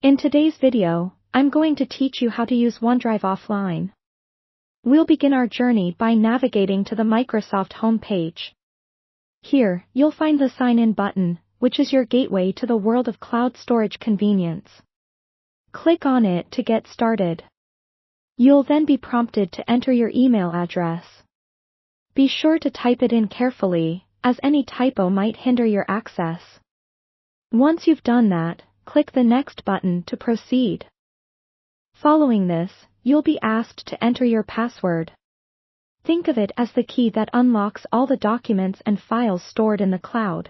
In today's video, I'm going to teach you how to use OneDrive offline. We'll begin our journey by navigating to the Microsoft home page. Here, you'll find the Sign In button, which is your gateway to the world of cloud storage convenience. Click on it to get started. You'll then be prompted to enter your email address. Be sure to type it in carefully, as any typo might hinder your access. Once you've done that, click the Next button to proceed. Following this, you'll be asked to enter your password. Think of it as the key that unlocks all the documents and files stored in the cloud.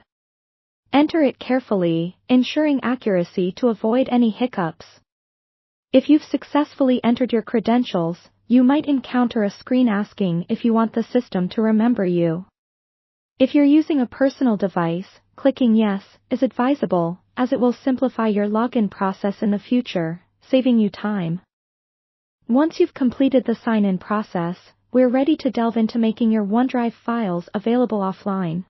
Enter it carefully, ensuring accuracy to avoid any hiccups. If you've successfully entered your credentials, you might encounter a screen asking if you want the system to remember you. If you're using a personal device, clicking Yes is advisable, as it will simplify your login process in the future, saving you time. Once you've completed the sign-in process, we're ready to delve into making your OneDrive files available offline.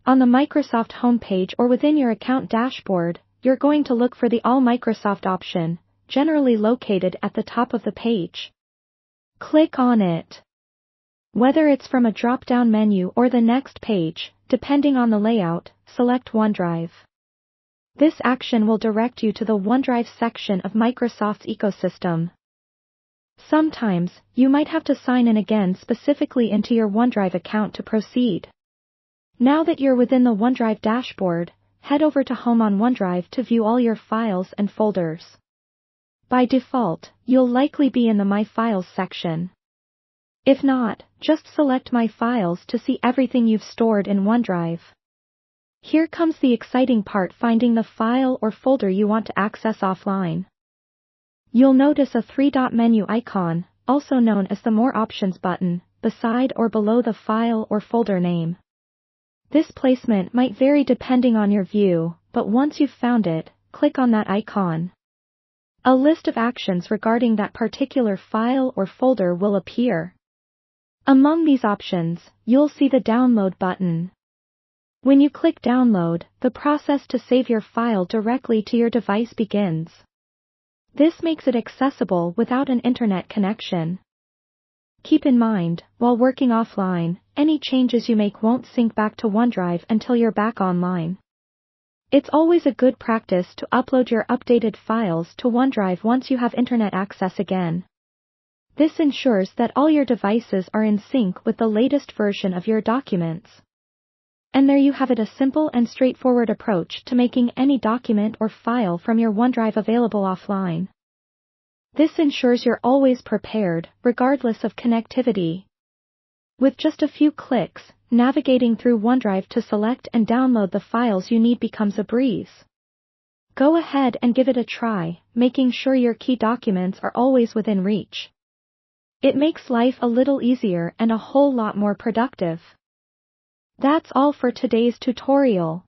On the Microsoft homepage or within your account dashboard, you're going to look for the All Microsoft option, generally located at the top of the page. Click on it. Whether it's from a drop-down menu or the next page, depending on the layout, select OneDrive. This action will direct you to the OneDrive section of Microsoft's ecosystem. Sometimes, you might have to sign in again specifically into your OneDrive account to proceed. Now that you're within the OneDrive dashboard, head over to Home on OneDrive to view all your files and folders. By default, you'll likely be in the My Files section. If not, just select My Files to see everything you've stored in OneDrive. Here comes the exciting part: finding the file or folder you want to access offline. You'll notice a three-dot menu icon, also known as the More Options button, beside or below the file or folder name. This placement might vary depending on your view, but once you've found it, click on that icon. A list of actions regarding that particular file or folder will appear. Among these options, you'll see the Download button. When you click Download, the process to save your file directly to your device begins. This makes it accessible without an internet connection. Keep in mind, while working offline, any changes you make won't sync back to OneDrive until you're back online. It's always a good practice to upload your updated files to OneDrive once you have internet access again. This ensures that all your devices are in sync with the latest version of your documents. And there you have it, a simple and straightforward approach to making any document or file from your OneDrive available offline. This ensures you're always prepared, regardless of connectivity. With just a few clicks, navigating through OneDrive to select and download the files you need becomes a breeze. Go ahead and give it a try, making sure your key documents are always within reach. It makes life a little easier and a whole lot more productive. That's all for today's tutorial.